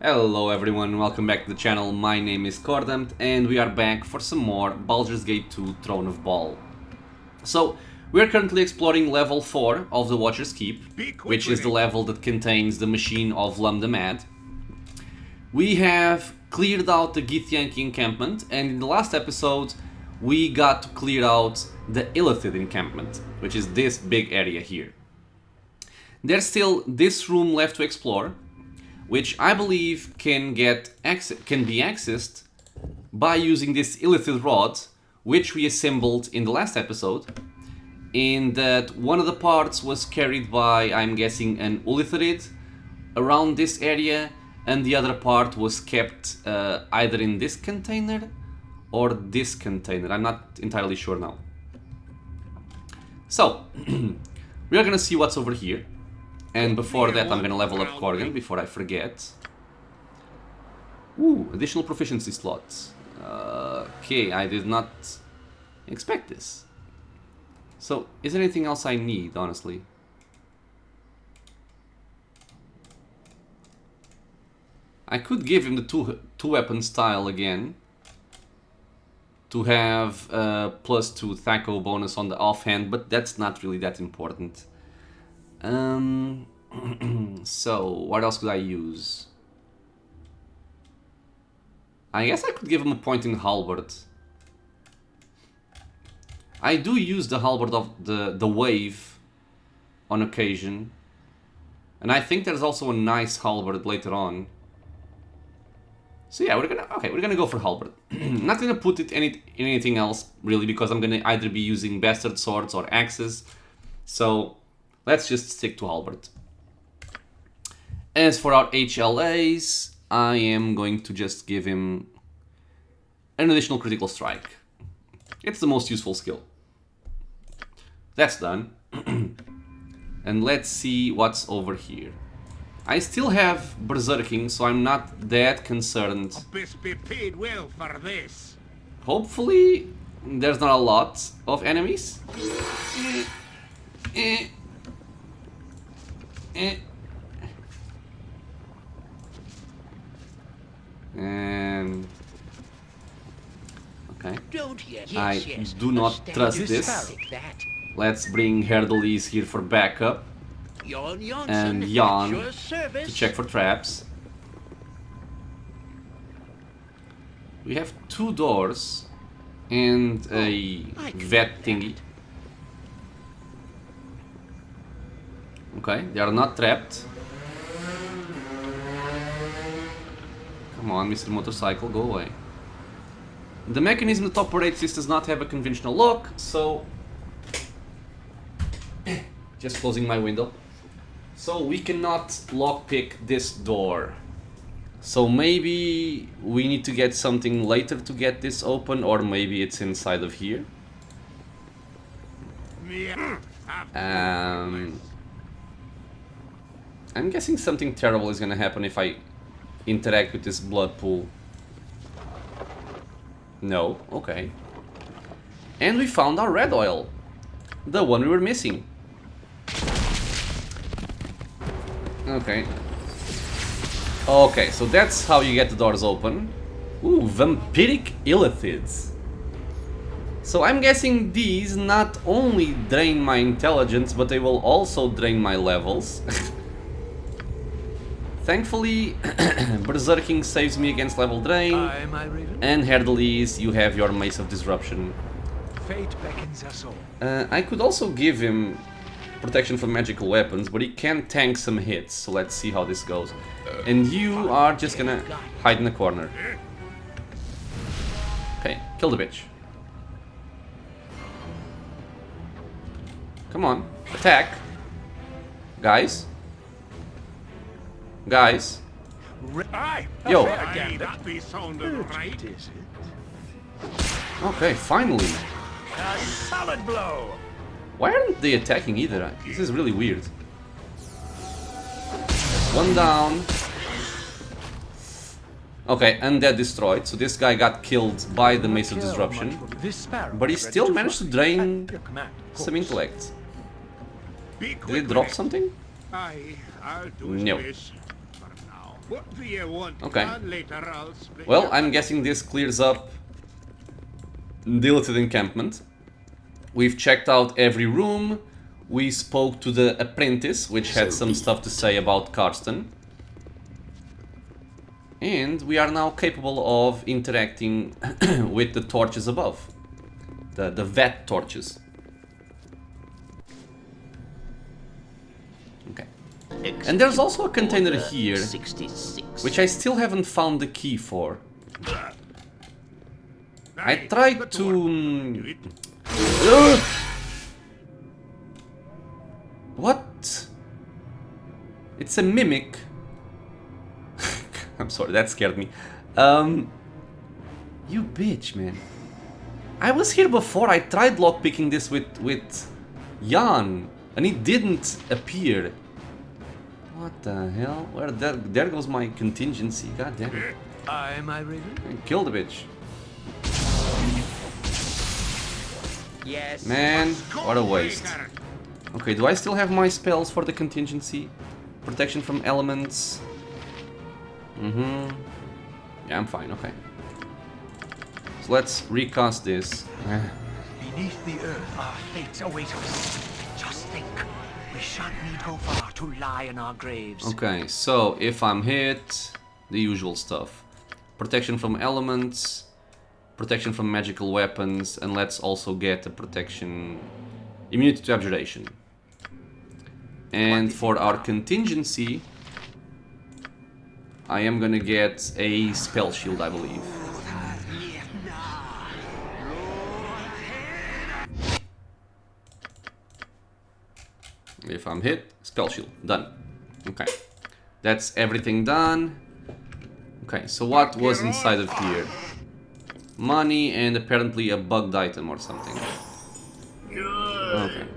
Hello everyone, welcome back to the channel. My name is Carston and we are back for some more Baldur's Gate 2 Throne of Bhaal. So, we are currently exploring level 4 of the Watcher's Keep, which is the level that contains the machine of Lum the Mad. We have cleared out the Githyanki encampment, and in the last episode we got to clear out the Illithid encampment, which is this big area here. There's still this room left to explore, which I believe can be accessed by using this Illithid rod, which we assembled in the last episode, in that one of the parts was carried by, I'm guessing, an Illithid around this area, and the other part was kept either in this container or this container. I'm not entirely sure now. So, we are gonna see what's over here. And before that, I'm gonna level up Corgan before I forget. Ooh, additional proficiency slots. Okay, I did not expect this. So, is there anything else I need, honestly? I could give him the two weapon style again, to have +2 Thaco bonus on the offhand, but that's not really that important. So, what else could I use? I guess I could give him a pointing halberd. I do use the halberd of the wave on occasion. And I think there's also a nice halberd later on. So yeah, we're gonna go for halberd. Not gonna put it in anything else, really, because I'm gonna either be using bastard swords or axes. So let's just stick to halberd. As for our HLAs, I am going to just give him an additional critical strike. It's the most useful skill. That's done. And let's see what's over here. I still have berserking, so I'm not that concerned. Be paid well for this. Hopefully, there's not a lot of enemies. And okay, I do not trust this. Let's bring Herdelis here for backup, and Jan to check for traps. We have 2 doors and a vet thingy. Okay, they are not trapped. Come on, Mr. Motorcycle, go away. The mechanism that operates this does not have a conventional lock, so... Just closing my window. So we cannot lockpick this door. So maybe we need to get something later to get this open, or maybe it's inside of here. I'm guessing something terrible is gonna happen if I interact with this blood pool. No, okay. And we found our red oil. The one we were missing. Okay. Okay, so that's how you get the doors open. Ooh, vampiric illithids. So I'm guessing these not only drain my intelligence, but they will also drain my levels. Thankfully, berserking saves me against level drain, and Herdelis, you have your Mace of Disruption. Fate beckons us all. I could also give him protection from magical weapons, but he can tank some hits, so let's see how this goes. And you are just gonna hide in the corner. Okay, kill the bitch. Come on, attack. Guys. Guys. Yo. Okay, finally. A solid blow. Why aren't they attacking either? This is really weird. One down. Okay, undead destroyed. So this guy got killed by the Mace of Disruption. But he still managed to drain some intellect. Did it drop something? I'll do No. this for now. What do you want? Okay. Later I'll split Well, your- I'm guessing this clears up deleted encampment. We've checked out every room. We spoke to the apprentice, which had some stuff to say about Carston. And we are now capable of interacting with the torches above. The vat torches. Okay. And there's also a container here, 66. which I still haven't found the key for. I tried to... What? It's a mimic. I'm sorry, that scared me. You bitch, man. I was here before. I tried lockpicking this with Jan, and it didn't appear. What the hell? Where there goes my contingency. God damn it! Am I ready? Kill the bitch. Yes. Man, what a waste. Okay, do I still have my spells for the contingency? Protection from elements. Yeah, I'm fine, okay. So let's recast this. Beneath the earth, our fates await us. Just think, we shan't need go far to lie in our graves. Okay, so if I'm hit, the usual stuff. Protection from elements, protection from magical weapons, and let's also get a protection... immunity to abjuration. And for our contingency, I am gonna get a spell shield, I believe. If I'm hit, spell shield, done. Okay, that's everything done. Okay, so what was inside of here? Money and apparently a bugged item or something. Okay.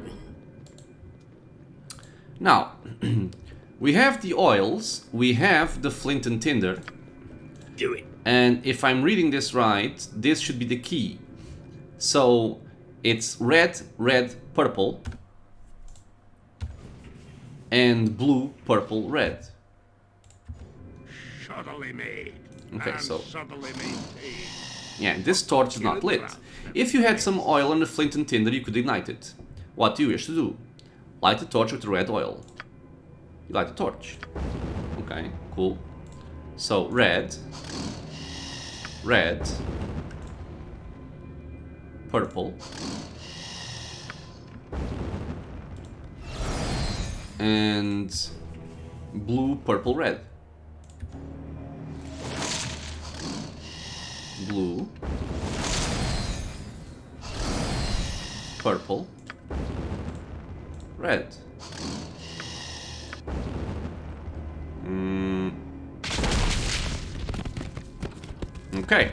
Now, we have the oils, we have the flint and tinder. Do it. And if I'm reading this right, this should be the key. So, it's red, red, purple. And blue, purple, red. Subtly made. Okay, and so... subtly maintained. yeah, this torch is not lit. If you had some oil and a flint and tinder, you could ignite it. What do you wish to do? Light the torch with the red oil. You light the torch. Okay, cool. So, red. Red. Purple. And blue, purple, red. Blue. Purple. Red. Okay.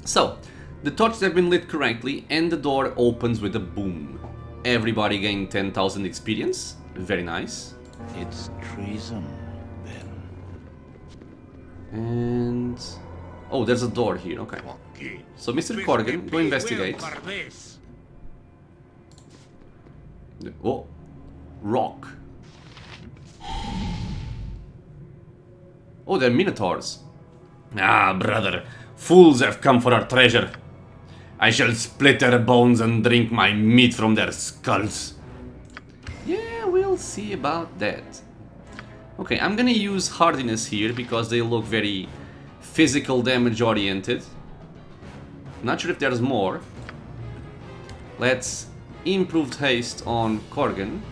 So, the torches have been lit correctly and the door opens with a boom. Everybody gained 10,000 experience. Very nice. It's treason, then. And... oh, there's a door here, okay. So, Mr. Corgan, go investigate. Oh, rock. Oh, they're minotaurs. Ah, brother, fools have come for our treasure. I shall split their bones and drink my meat from their skulls. Yeah, we'll see about that. Okay, I'm gonna use hardiness here because they look very physical damage oriented. Not sure if there's more. Let's improved haste on Corgan.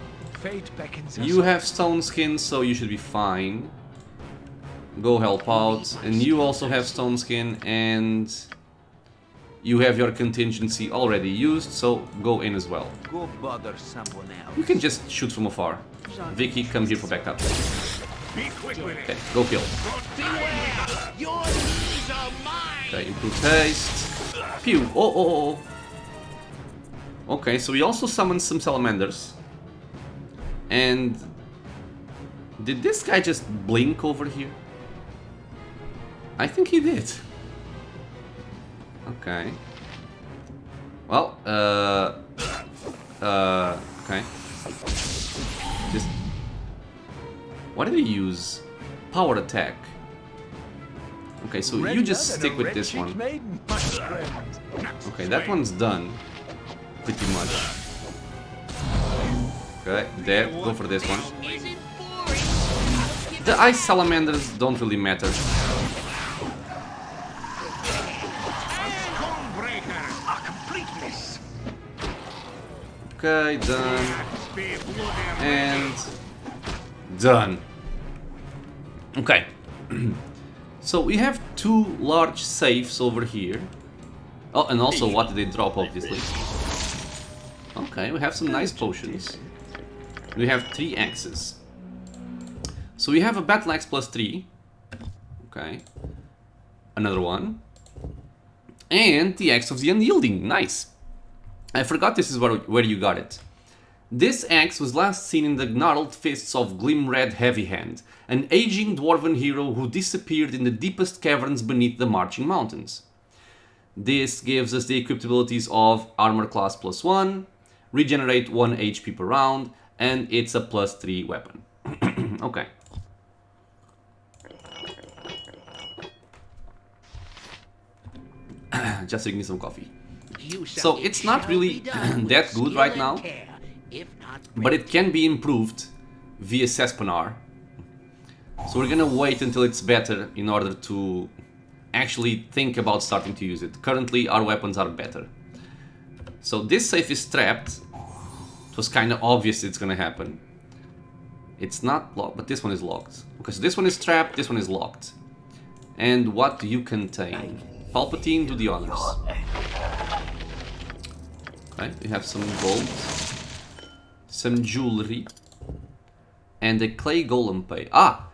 Fate beckons You have stone skin, so you should be fine. Go help out. And you also have stone skin, and you have your contingency already used, so go in as well. Go bother someone else. You can just shoot from afar. Vicky, come here for backup. Be quick with Okay, it. go kill. Beware! Your knees are mine! Okay, improved haste. Pew! Oh. Okay, so we also summoned some salamanders. And... did this guy just blink over here? I think he did. Okay. Well, okay. Just... what did he use? Power attack. Okay, so you just stick with this one. Okay, that one's done. Pretty much. Okay, there, go for this one. The ice salamanders don't really matter. Okay, done. And done. Okay. So we have two large safes over here. Oh, and also what did they drop, obviously. Okay, we have some nice potions. We have 3 axes. So we have a battle axe plus 3. Okay. Another one. And the axe of the unyielding. Nice. I forgot this is where you got it. This axe was last seen in the gnarled fists of Glimred Heavyhand, an aging dwarven hero who disappeared in the deepest caverns beneath the Marching Mountains. This gives us the equipped abilities of Armor Class plus 1, Regenerate 1 HP per round, and it's a plus 3 weapon. Okay. Just drinking some coffee. So it's not really that good right now, but it can be improved via Sespinar. So we're gonna wait until it's better in order to actually think about starting to use it. Currently our weapons are better. So this safe is trapped. It was kind of obvious it's gonna happen. It's not locked, but this one is locked. Okay, so this one is trapped, this one is locked. And what do you contain? Palpatine, do the honors. Okay, we have some gold, some jewelry, and a clay golem page. Ah!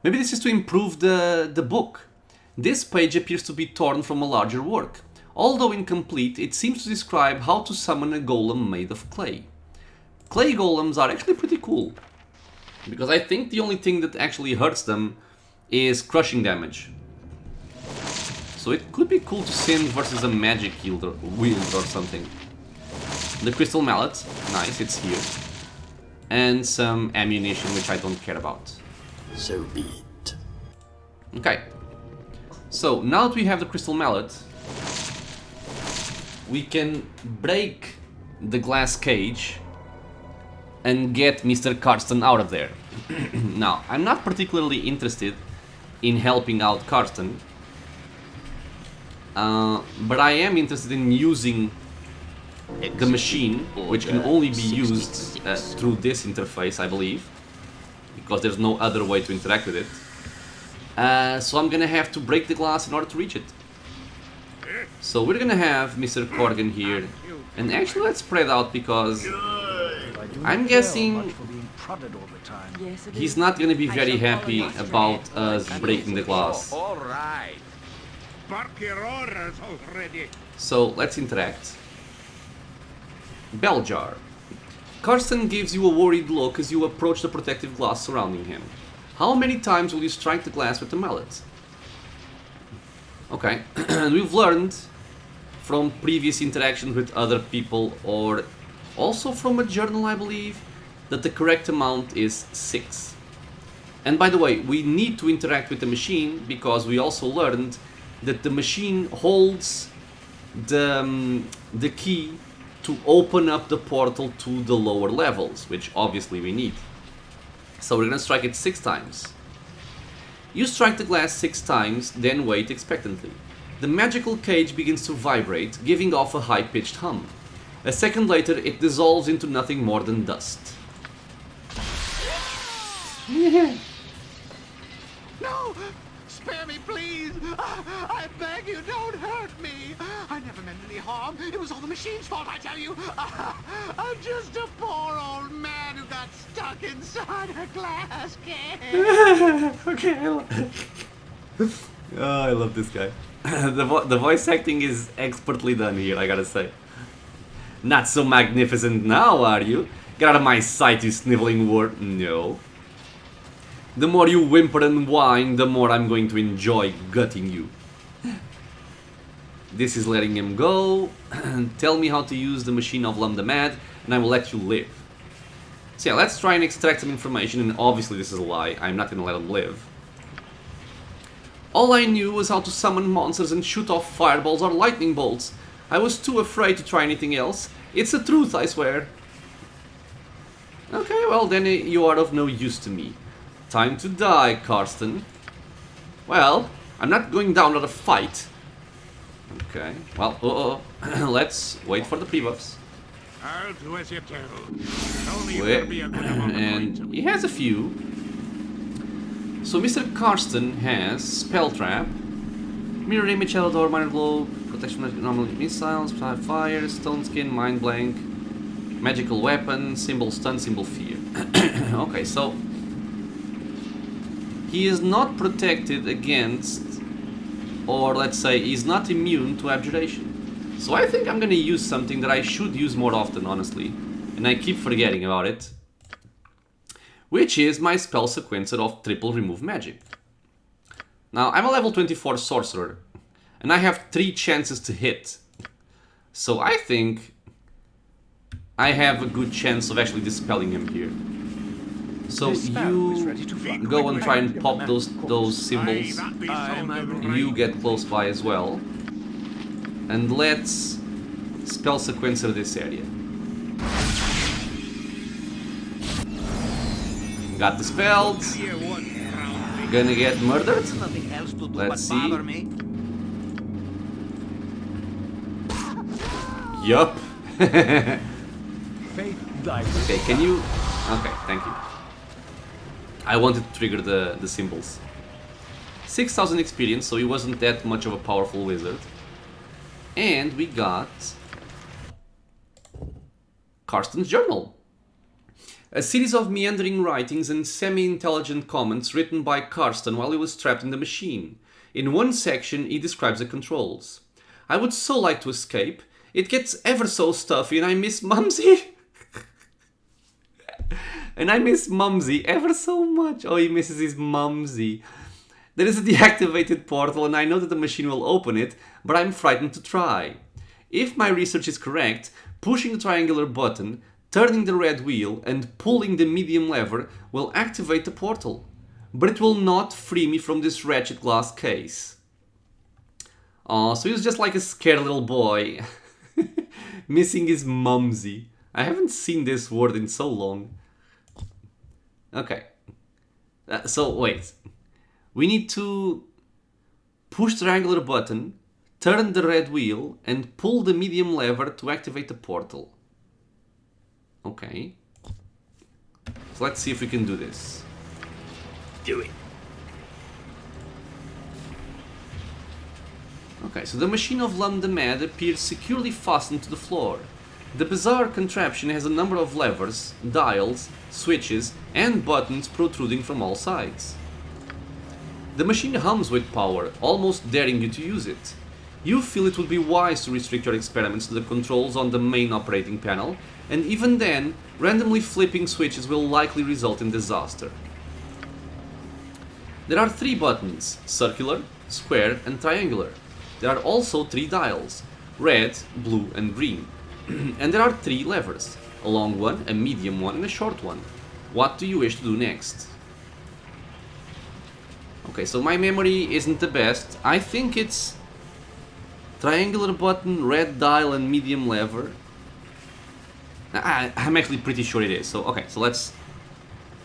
Maybe this is to improve the book. This page appears to be torn from a larger work. Although incomplete, it seems to describe how to summon a golem made of clay. Clay golems are actually pretty cool, because I think the only thing that actually hurts them is crushing damage. So it could be cool to send versus a magic wield or something. The crystal mallet, nice, it's here. And some ammunition, which I don't care about. So be it. Okay. So now that we have the crystal mallet, we can break the glass cage and get Mr. Carston out of there. Now, I'm not particularly interested in helping out Carston, but I am interested in using the machine, which can only be used through this interface, I believe, because there's no other way to interact with it. So I'm gonna have to break the glass in order to reach it. So we're gonna have Mr. Corgan here, and actually let's spread out because I'm guessing he's not gonna be very happy about us breaking the glass. All right. Bark your orders already. So let's interact. Baldur. Carston gives you a worried look as you approach the protective glass surrounding him. How many times will you strike the glass with the mallet? Okay, and we've learned from previous interactions with other people, or also from a journal I believe, that the correct amount is 6. And by the way, we need to interact with the machine because we also learned that the machine holds the key to open up the portal to the lower levels, which obviously we need. So we're gonna strike it 6 times. You strike the glass 6 times, then wait expectantly. The magical cage begins to vibrate, giving off a high-pitched hum. A second later, it dissolves into nothing more than dust. No! Spare me, please! I beg you, don't hurt me! I never meant any harm. It was all the machine's fault, I tell you! I'm just a poor old man who got stuck inside a glass cage! Okay, I love this guy. The voice acting is expertly done here, I gotta say. Not so magnificent now, are you? Get out of my sight, you sniveling wart. No. The more you whimper and whine, the more I'm going to enjoy gutting you. This is letting him go. Tell me how to use the machine of Lum the Mad, and I will let you live. So yeah, let's try and extract some information, and obviously this is a lie. I'm not gonna let him live. All I knew was how to summon monsters and shoot off fireballs or lightning bolts. I was too afraid to try anything else. It's the truth, I swear. Okay, well then you are of no use to me. Time to die, Carston. Well, I'm not going down at a fight. Okay, well, let's wait for the pre-buffs. I'll do as you tell. Only you better be a good amount of points. And he has a few. So Mr. Carston has Spell Trap, Mirror Image, Shadow Door, Minor Glow, Protection from Normal Missiles, Fire, Stone Skin, Mind Blank, Magical Weapon, Symbol Stun, Symbol Fear. Okay, so he is not protected against, or let's say he's not immune to Abjuration. So I think I'm gonna use something that I should use more often, honestly, and I keep forgetting about it, which is my spell sequencer of triple remove magic. Now, I'm a level 24 sorcerer, and I have 3 chances to hit, so I think I have a good chance of actually dispelling him here. So you go and try and pop those symbols, you get close by as well, and let's spell sequencer this area. Got dispelled. Gonna get murdered. Let's see. Yup. Okay, can you... Okay, thank you. I wanted to trigger the symbols. 6,000 experience, so he wasn't that much of a powerful wizard. And we got... Carston's journal. A series of meandering writings and semi-intelligent comments written by Carston while he was trapped in the machine. In one section, he describes the controls. I would so like to escape. It gets ever so stuffy and I miss Mumsy. And I miss Mumsy ever so much. Oh, he misses his Mumsy. There is a deactivated portal and I know that the machine will open it, but I'm frightened to try. If my research is correct, pushing the triangular button, turning the red wheel and pulling the medium lever will activate the portal. But it will not free me from this wretched glass case. Oh, so he was just like a scared little boy. Missing his Mumsy. I haven't seen this word in so long. Okay. So, wait. We need to push the triangular button, turn the red wheel, and pull the medium lever to activate the portal. Okay. So let's see if we can do this. Do it. Okay, so the machine of Lum the Mad appears securely fastened to the floor. The bizarre contraption has a number of levers, dials, switches, and buttons protruding from all sides. The machine hums with power, almost daring you to use it. You feel it would be wise to restrict your experiments to the controls on the main operating panel, and even then, randomly flipping switches will likely result in disaster. There are 3 buttons, circular, square, and triangular. There are also 3 dials, red, blue, and green. And there are 3 levers, a long one, a medium one, and a short one. What do you wish to do next? Okay, so my memory isn't the best. I think it's triangular button, red dial, and medium lever. I'm actually pretty sure it is. So, okay, so let's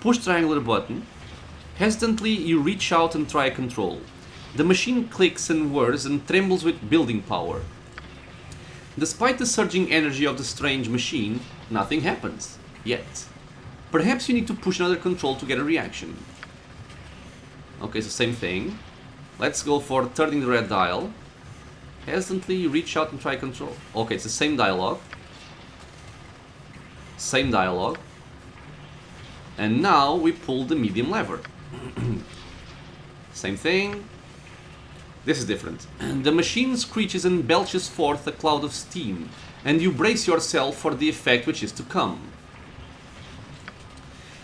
push triangular button. Hesitantly, you reach out and try control. The machine clicks and whirs and trembles with building power. Despite the surging energy of the strange machine, nothing happens. Yet. Perhaps you need to push another control to get a reaction. Okay, so same thing. Let's go for turning the red dial. Hesitantly, reach out and try control. Okay, it's the same dialogue. Same dialogue. And now we pull the medium lever. Same thing. This is different. The machine screeches and belches forth a cloud of steam, and you brace yourself for the effect which is to come.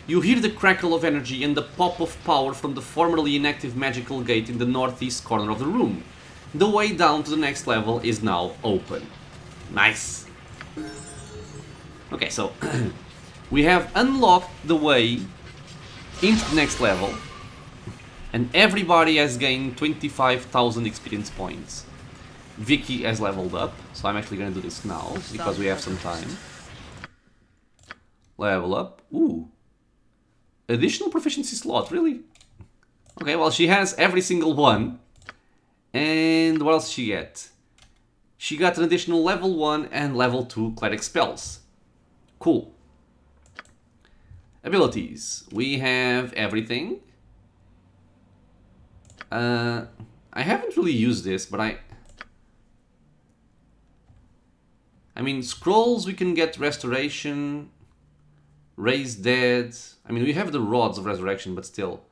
You hear the crackle of energy and the pop of power from the formerly inactive magical gate in the northeast corner of the room. The way down to the next level is now open. Nice! Okay, so we have unlocked the way into the next level. And everybody has gained 25,000 experience points. Vicky has leveled up, so I'm actually gonna do this now, because we have some time. Level up. Ooh. Additional proficiency slot, really? Okay, well, she has every single one. And what else did she get? She got an additional level 1 and level 2 cleric spells. Cool. Abilities. We have everything. I haven't really used this, but I mean, scrolls, we can get restoration, raise dead. I mean, we have the rods of resurrection, but still.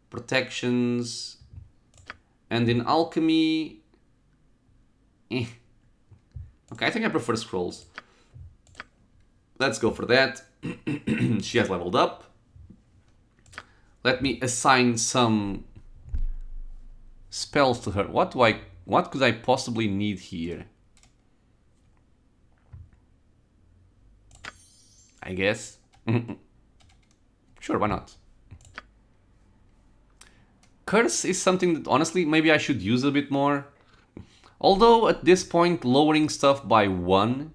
Protections. And in alchemy... Okay, I think I prefer scrolls. Let's go for that. She has leveled up. Let me assign some spells to her. What could I possibly need here? I guess. Sure, why not? Curse is something that honestly maybe I should use a bit more. Although at this point lowering stuff by 1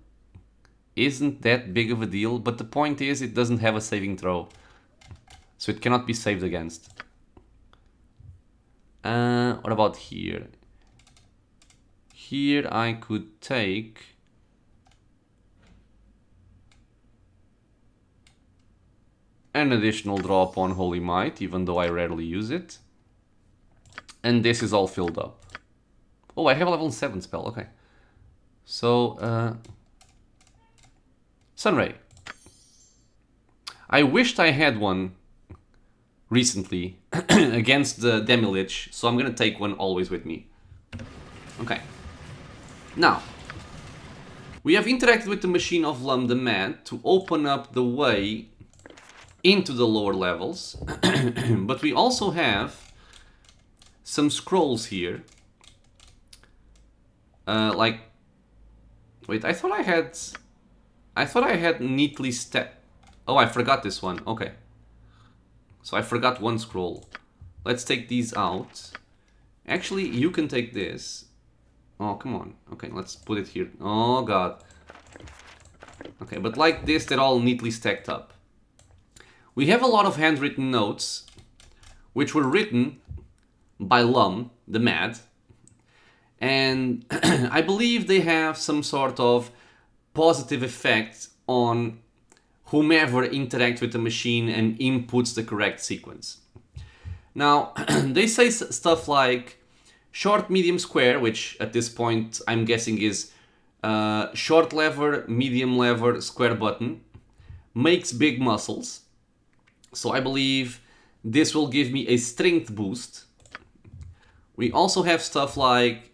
isn't that big of a deal, but the point is it doesn't have a saving throw. So it cannot be saved against. What about here? Here I could take... an additional drop on Holy Might, even though I rarely use it. And this is all filled up. Oh, I have a level 7 spell, okay. So, Sunray. I wished I had one recently against the Demi-Lich, so I'm gonna take one always with me. Okay. Now, we have interacted with the machine of Lum the Mad to open up the way into the lower levels, but we also have some scrolls here. Like, wait, I thought I had neatly oh, I forgot this one. Okay. So I forgot one scroll. Let's take these out. Actually, you can take this. Oh, come on. Okay, let's put it here. Oh, God. Okay, but like this, they're all neatly stacked up. We have a lot of handwritten notes, which were written by Lum the Mad. And I believe they have some sort of positive effect on whomever interacts with the machine and inputs the correct sequence. Now, they say stuff like short, medium, square, which at this point I'm guessing is short lever, medium lever, square button, makes big muscles. So I believe this will give me a strength boost. We also have stuff like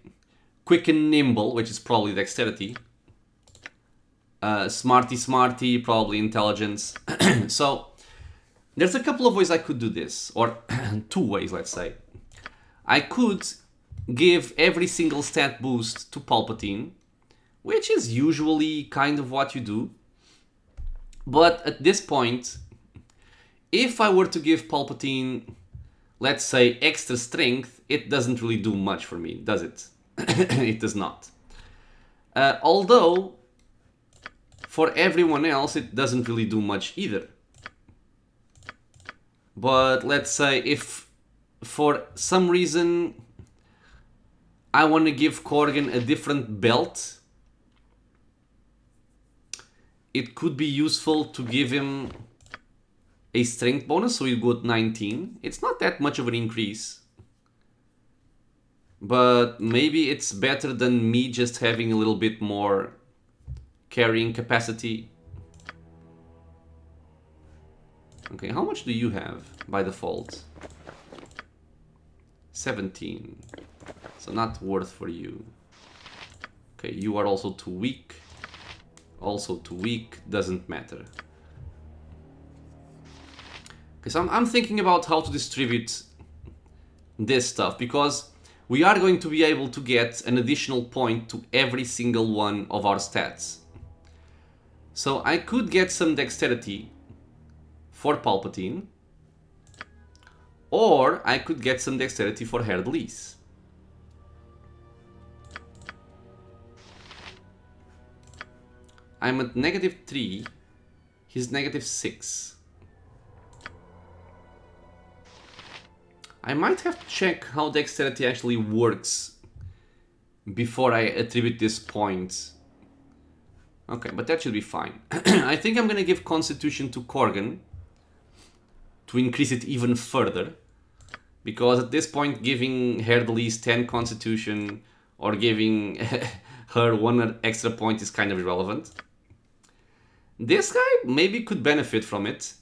quick and nimble, which is probably dexterity. Smarty smarty, probably intelligence. So there's a couple of ways I could do this, or 2 ways, let's say. I could give every single stat boost to Palpatine, which is usually kind of what you do. But at this point, if I were to give Palpatine, let's say, extra strength, it doesn't really do much for me, does it? It does not. Although, for everyone else, it doesn't really do much either. But let's say if, for some reason, I want to give Corgan a different belt, it could be useful to give him a strength bonus, so you got 19. It's not that much of an increase. But maybe it's better than me just having a little bit more carrying capacity. Okay, how much do you have by default? 17. So not worth for you. Okay, you are also too weak. Also too weak, doesn't matter. Okay, so I'm thinking about how to distribute this stuff, because we are going to be able to get an additional point to every single one of our stats. So I could get some dexterity for Palpatine, Or I could get some dexterity for Herdlease. I'm at -3. He's -6. I might have to check how dexterity actually works before I attribute this point. Okay, but that should be fine. I think I'm gonna give Constitution to Corgan to increase it even further. Because at this point, giving Herdlease 10 Constitution or giving her 1 extra point is kind of irrelevant. This guy maybe could benefit from it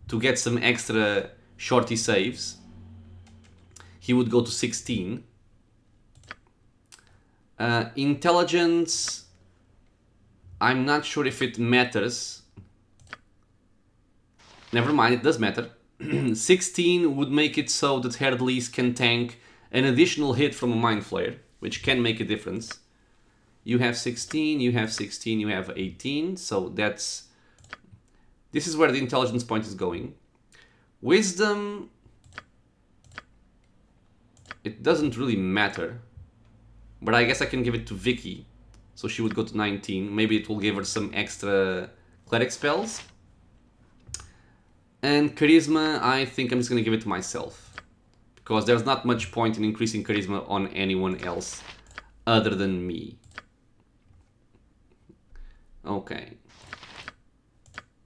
to get some extra shorty saves. He would go to 16. Intelligence, I'm not sure if it matters. Never mind, it does matter. 16 would make it so that Herdlease can tank an additional hit from a Mind Flayer, which can make a difference. You have 16, you have 16, you have 18, so that's... This is where the intelligence point is going. Wisdom... It doesn't really matter. But I guess I can give it to Vicky. So she would go to 19. Maybe it will give her some extra cleric spells. And Charisma, I think I'm just going to give it to myself. Because there's not much point in increasing Charisma on anyone else other than me. Okay.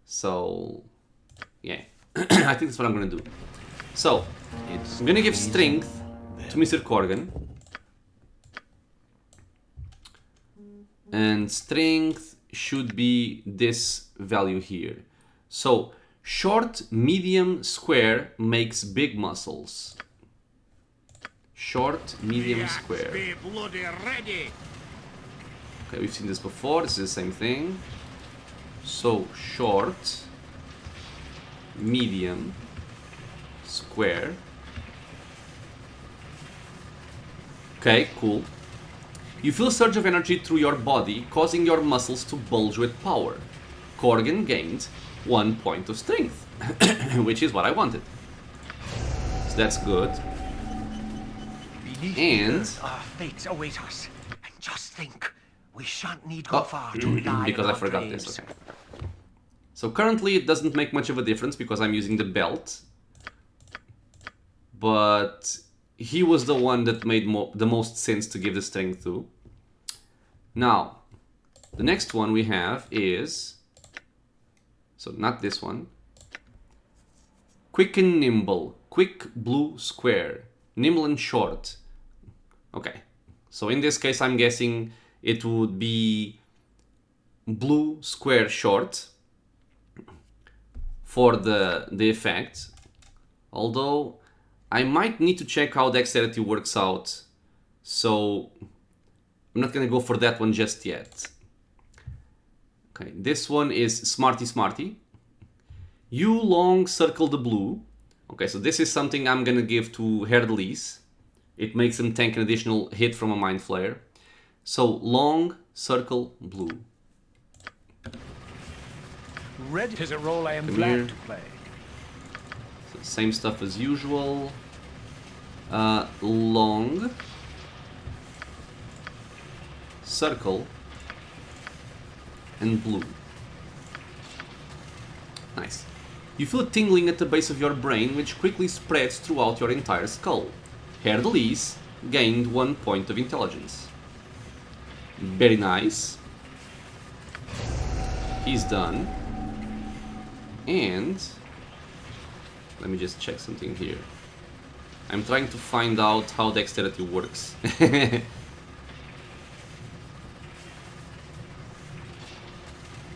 So, yeah. I think that's what I'm going to do. So, I'm going to give Strength to Mr. Corgan. And Strength should be this value here. So, short, medium, square makes big muscles. Short, medium, square. Be bloody ready. Okay, we've seen this before. This is the same thing. So, short, medium, square. Okay, cool. You feel a surge of energy through your body, causing your muscles to bulge with power. Corgan gained 1 point of strength, which is what I wanted. So that's good. Beneath And- the earth, our fates await us. And just think, we shan't need go far to rely because on I our forgot brains. this, okay. So currently it doesn't make much of a difference because I'm using the belt. But he was the one that made the most sense to give the strength to. Now, the next one we have is... So not this one. Quick and nimble. Quick, blue, square. Nimble and short. Okay. So in this case I'm guessing it would be blue, square, short for the effect. Although I might need to check how dexterity works out. So I'm not gonna go for that one just yet. Okay, this one is Smarty Smarty. You long circle the blue. Okay, so this is something I'm gonna give to Herdlease. It makes him tank an additional hit from a Mind Flayer. So long circle blue. Red is a role I am Come glad here. to play. So same stuff as usual. Long circle and blue. Nice. You feel a tingling at the base of your brain, which quickly spreads throughout your entire skull. Herdlease gained 1 point of intelligence. Very nice. He's done. And let me just check something here. I'm trying to find out how dexterity works.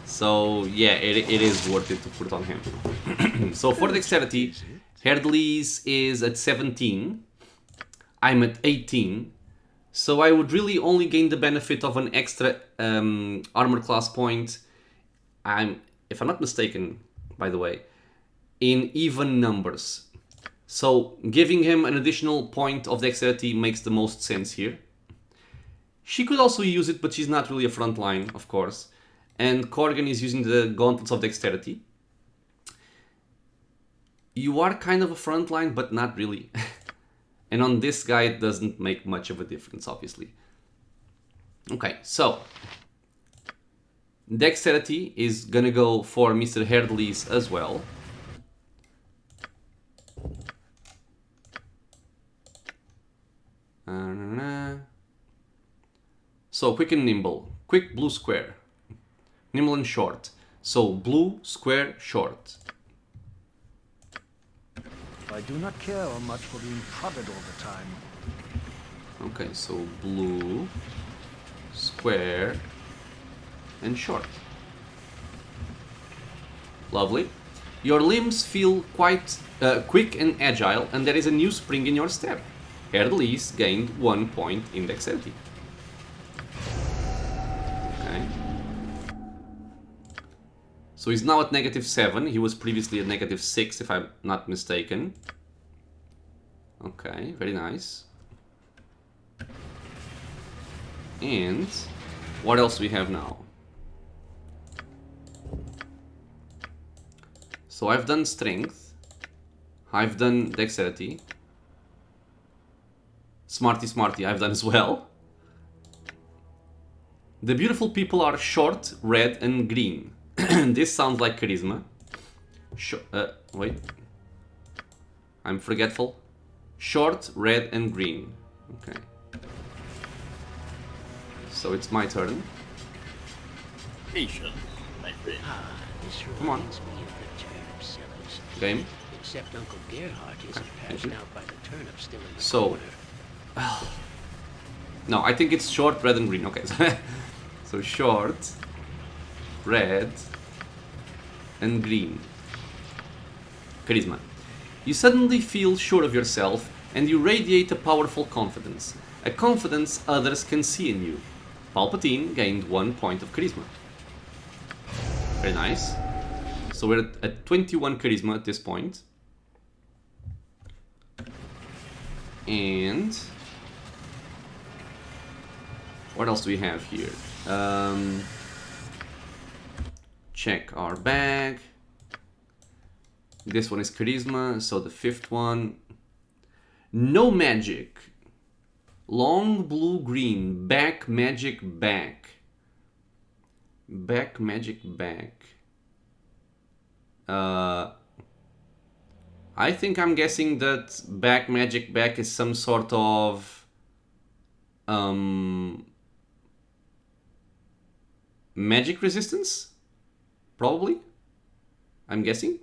So yeah, it is worth it to put on him. So for dexterity, Herdlease is at 17. I'm at 18. So I would really only gain the benefit of an extra armor class point. If I'm not mistaken, by the way, in even numbers. So giving him an additional point of dexterity makes the most sense here. She could also use it, but she's not really a front line, of course. And Corgan is using the gauntlets of dexterity. You are kind of a frontline, but not really. And on this guy, it doesn't make much of a difference, obviously. Okay, so dexterity is gonna go for Mr. Herdley's as well. So quick and nimble. Quick, blue, square. Nimble and short. So blue, square, short. I do not care much for being prodded all the time. Okay, so blue, square, and short. Lovely. Your limbs feel quite quick and agile, and there is a new spring in your step. Herdley's gained 1 point in dexterity. Okay. So he's now at -7. He was previously at -6, if I'm not mistaken. Okay, very nice. And what else do we have now? So I've done strength. I've done dexterity. Smarty, I've done as well. The beautiful people are short, red, and green. This sounds like charisma. Wait. I'm forgetful. Short, red, and green. Okay. So it's my turn. Patience, my friend. This Come on. reminds me of the turnip sellers. Game. Except Uncle Gerhardt isn't passed you. out by the turnip still in the So- corner. No, I think it's short, red, and green. Okay. So short, red, and green. Charisma. You suddenly feel sure of yourself and you radiate a powerful confidence. A confidence others can see in you. Palpatine gained 1 point of charisma. Very nice. So we're at 21 charisma at this point. And what else do we have here? Check our bag. This one is charisma, so the 5th one. No magic. Long blue green. Back magic back. Back magic back. I think I'm guessing that back magic back is some sort of magic resistance? Probably? I'm guessing?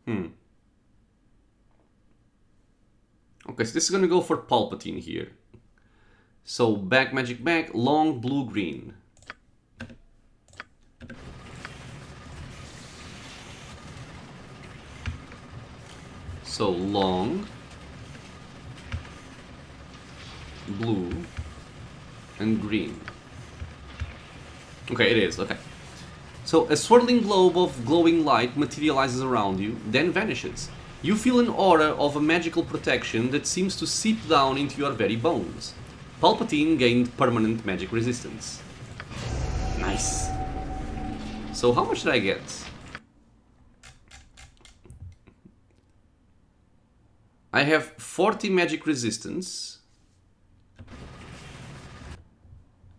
Okay, so this is gonna go for Palpatine here. So back magic back, long blue green. So long, blue, and green. Okay, it is, okay. So a swirling globe of glowing light materializes around you, then vanishes. You feel an aura of a magical protection that seems to seep down into your very bones. Palpatine gained permanent magic resistance. Nice. So how much did I get? I have 40 magic resistance.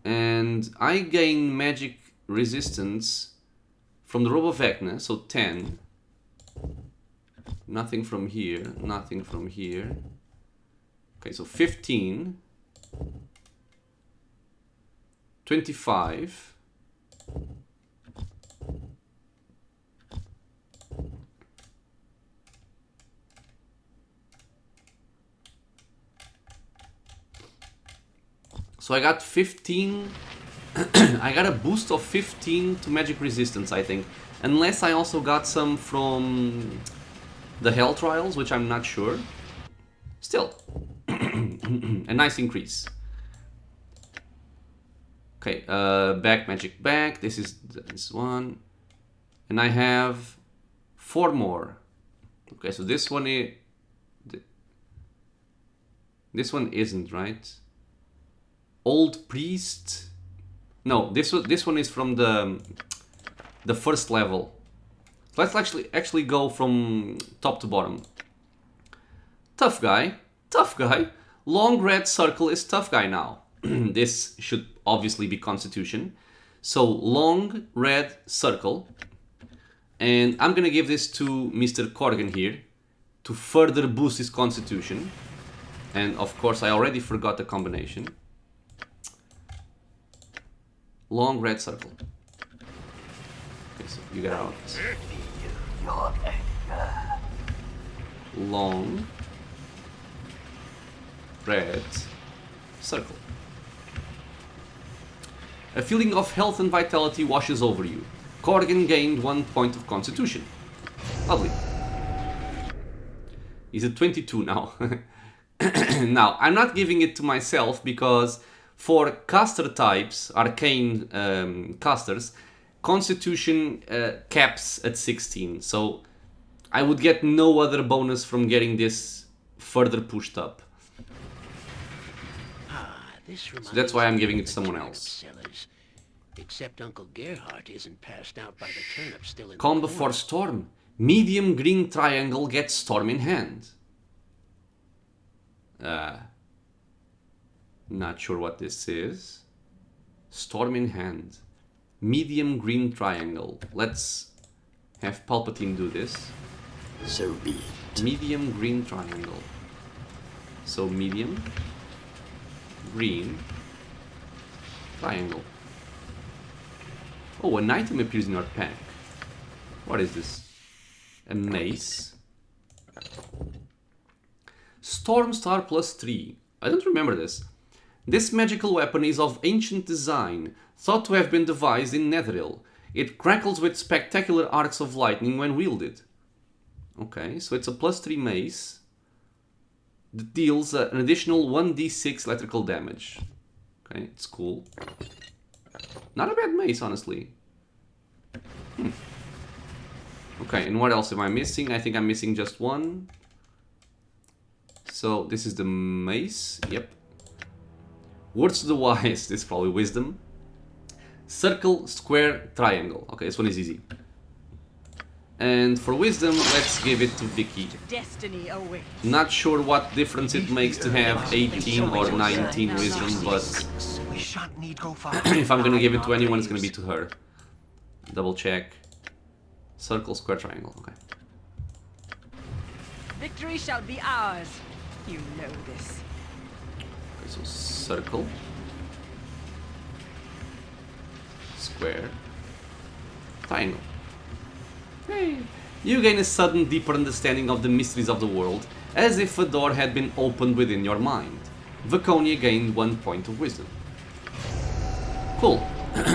And I gain magic resistance from the Robe of Vecna, so 10. Nothing from here, nothing from here. Okay, so 15. 25. So I got 15. I got a boost of 15 to magic resistance, I think. Unless I also got some from the Hell Trials, which I'm not sure. Still, a nice increase. Okay, back magic back. This is this one. And I have 4 more. Okay, so this one is... This one isn't, right? Old Priest. No, this one is from the first level. So let's actually go from top to bottom. Tough guy. Tough guy. Long red circle is tough guy now. This should obviously be Constitution. So long red circle. And I'm gonna give this to Mr. Corgan here to further boost his Constitution. And of course I already forgot the combination. Long red circle. Okay, so you get out. Long red circle. A feeling of health and vitality washes over you. Corgan gained 1 point of Constitution. Lovely. He's at 22 now. Now, I'm not giving it to myself because for caster types, arcane casters, Constitution caps at 16. So I would get no other bonus from getting this further pushed up. So that's why I'm giving it to someone else. Except Uncle Gerhardt isn't passed out by the turnip still in Calm the before corner. storm. Medium green triangle gets storm in hand. Not sure what this is. Storm in hand. Medium green triangle. Let's have Palpatine do this. So be it. Medium green triangle. So medium green triangle. Oh, an item appears in your pack. What is this? A mace. Storm Star +3. I don't remember this. This magical weapon is of ancient design, thought to have been devised in Netheril. It crackles with spectacular arcs of lightning when wielded. Okay, so it's a +3 mace that deals an additional 1d6 electrical damage. Okay, it's cool. Not a bad mace, honestly. Okay, and what else am I missing? I think I'm missing just one. So this is the mace. Yep. Words to the wise. This is probably wisdom. Circle, square, triangle. Okay, this one is easy. And for wisdom, let's give it to Vicky. Destiny awaits. Not sure what difference it makes to have 18 or 19 wisdom, but We shan't need go far. if I'm gonna give it to anyone, it's gonna be to her. Double check. Circle, square, triangle. Okay. Victory shall be ours. You know this. Okay, so circle, square, triangle. Hey. You gain a sudden deeper understanding of the mysteries of the world, as if a door had been opened within your mind. Vaconia gained 1 point of wisdom. Cool.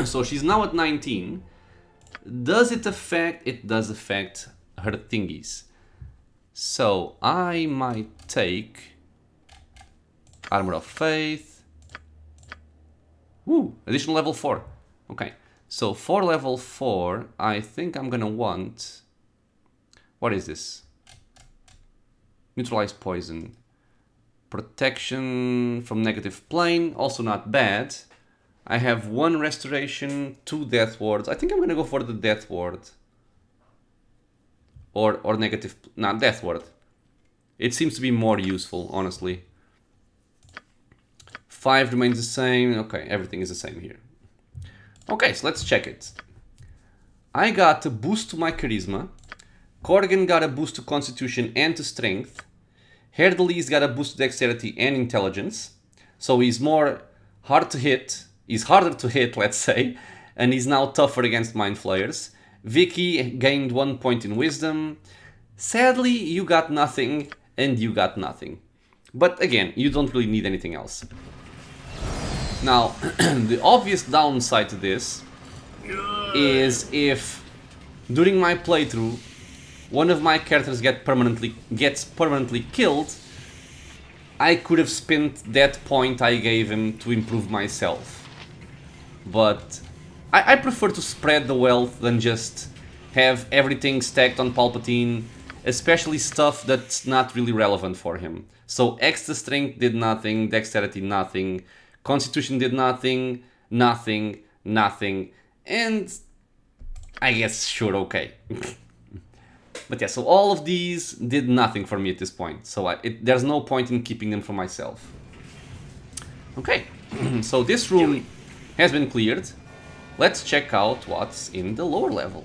So she's now at 19. Does it affect? It does affect her thingies. So I might take Armor of Faith. Woo! Additional level 4. Okay. So for level 4, I think I'm gonna want... What is this? Neutralize poison. Protection from negative plane, also not bad. I have 1 restoration, 2 death wards. I think I'm gonna go for the death ward. Or negative... Nah, death ward. It seems to be more useful, honestly. 5 remains the same. Okay, everything is the same here. Okay, so let's check it. I got a boost to my charisma. Corgan got a boost to constitution and to strength. Herdely's got a boost to dexterity and intelligence. So he's more hard to hit. He's harder to hit, let's say. And he's now tougher against mind flayers. Vicky gained 1 point in wisdom. Sadly, you got nothing and you got nothing. But again, you don't really need anything else. Now, the obvious downside to this is if during my playthrough one of my characters gets permanently killed, I could have spent that point I gave him to improve myself. But I prefer to spread the wealth than just have everything stacked on Palpatine, especially stuff that's not really relevant for him. So extra strength did nothing, dexterity nothing, constitution did nothing, nothing, and I guess sure, okay. But yeah, so all of these did nothing for me at this point. So there's no point in keeping them for myself. Okay, so this room has been cleared. Let's check out what's in the lower level.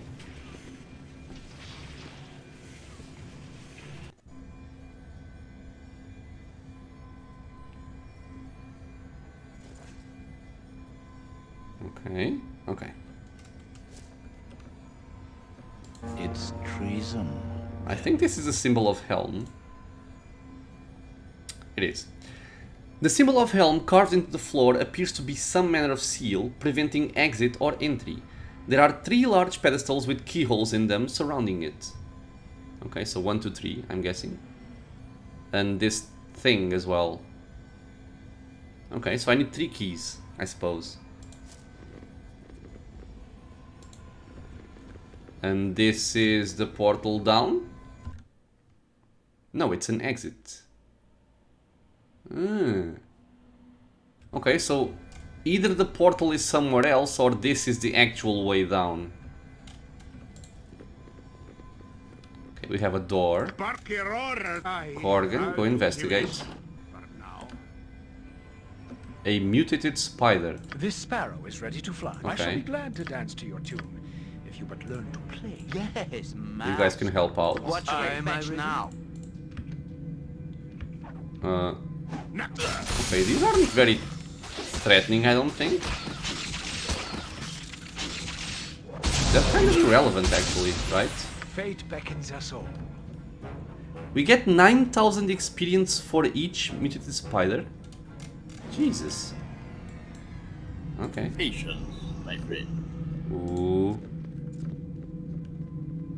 Okay, okay. It's treason. I think this is a symbol of Helm. It is. The symbol of Helm carved into the floor appears to be some manner of seal, preventing exit or entry. There are 3 large pedestals with keyholes in them surrounding it. Okay, so 1, 2, 3, I'm guessing. And this thing as well. Okay, so I need 3 keys, I suppose. And this is the portal down? No, it's an exit. Okay, so either the portal is somewhere else or this is the actual way down. Okay, we have a door. Corgan, go investigate. A mutated spider. This sparrow is ready to fly. I shall be glad to dance to your tune, if you but learn to play. Yes, You guys can help out. What should I fetch now? Okay, these aren't very threatening, I don't think. They're kind of irrelevant, actually, right? Fate beckons us all. We get 9,000 experience for each mutated spider. Jesus. Okay. Patience, my friend. Ooh.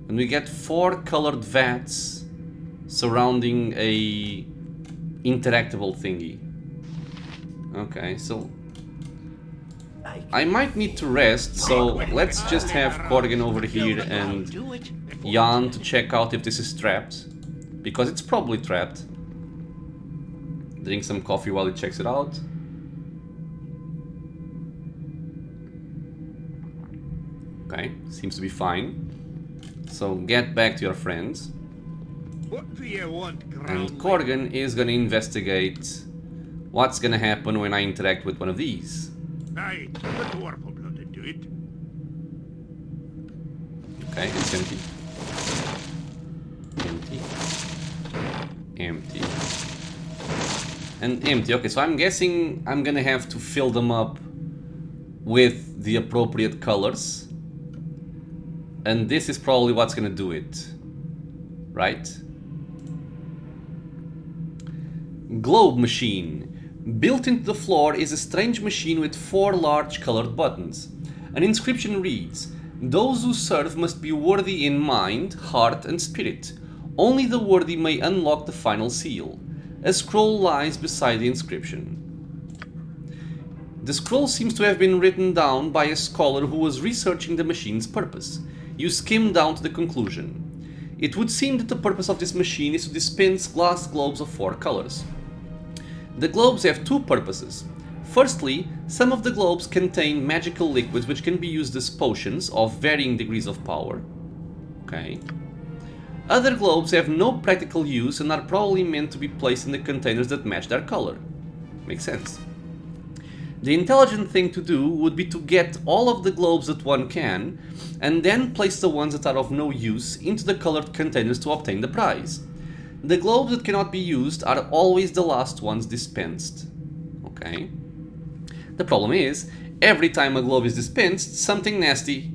And we get 4 colored vats surrounding a interactable thingy. Okay, so I might need to rest, so let's just have Corgan over here and Jan to check out if this is trapped, because it's probably trapped. Drink some coffee while he checks it out. Okay, seems to be fine. So get back to your friends. What do you want, And Corgan is gonna investigate what's gonna happen when I interact with one of these. Aye, the dwarf will blood into it. Okay, it's empty. Empty. Empty. And empty. Okay, so I'm guessing I'm gonna have to fill them up with the appropriate colors. And this is probably what's gonna do it. Right? Globe machine. Built into the floor is a strange machine with 4 large colored buttons. An inscription reads, "Those who serve must be worthy in mind, heart and spirit. Only the worthy may unlock the final seal." A scroll lies beside the inscription. The scroll seems to have been written down by a scholar who was researching the machine's purpose. You skim down to the conclusion. It would seem that the purpose of this machine is to dispense glass globes of 4 colors. The globes have 2 purposes. Firstly, some of the globes contain magical liquids which can be used as potions of varying degrees of power. Okay. Other globes have no practical use and are probably meant to be placed in the containers that match their color. Makes sense. The intelligent thing to do would be to get all of the globes that one can, and then place the ones that are of no use into the colored containers to obtain the prize. The globes that cannot be used are always the last ones dispensed. Okay. The problem is, every time a globe is dispensed, something nasty.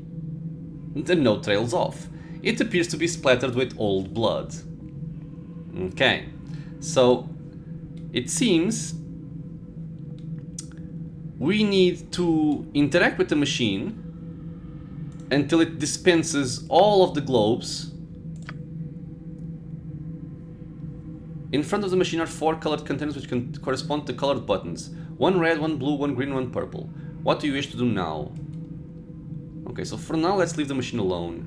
The note trails off. It appears to be splattered with old blood. Okay. So, it seems we need to interact with the machine until it dispenses all of the globes. In front of the machine are 4 colored containers which can correspond to colored buttons. 1 red, 1 blue, 1 green, 1 purple. What do you wish to do now? Okay, so for now let's leave the machine alone.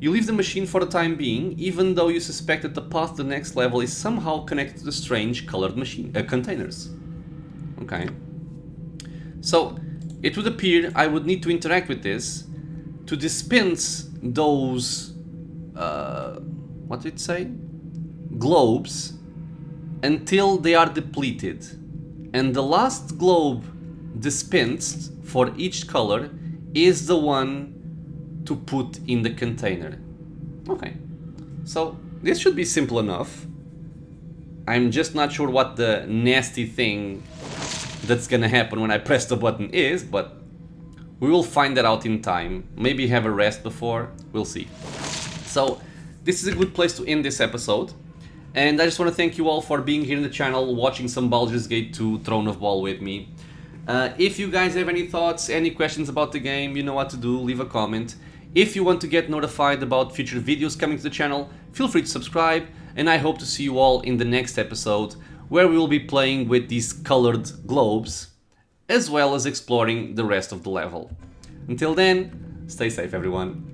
You leave the machine for the time being, even though you suspect that the path to the next level is somehow connected to the strange colored machine containers. Okay. So, it would appear I would need to interact with this to dispense those what did it say? Globes until they are depleted. And the last globe dispensed for each color is the one to put in the container. Okay, so this should be simple enough. I'm just not sure what the nasty thing that's gonna happen when I press the button is, but we will find that out in time. Maybe have a rest before, we'll see. So this is a good place to end this episode. And I just want to thank you all for being here in the channel, watching some Baldur's Gate 2 Throne of Bhaal with me. If you guys have any thoughts, any questions about the game, you know what to do, leave a comment. If you want to get notified about future videos coming to the channel, feel free to subscribe, and I hope to see you all in the next episode, where we will be playing with these colored globes, as well as exploring the rest of the level. Until then, stay safe everyone.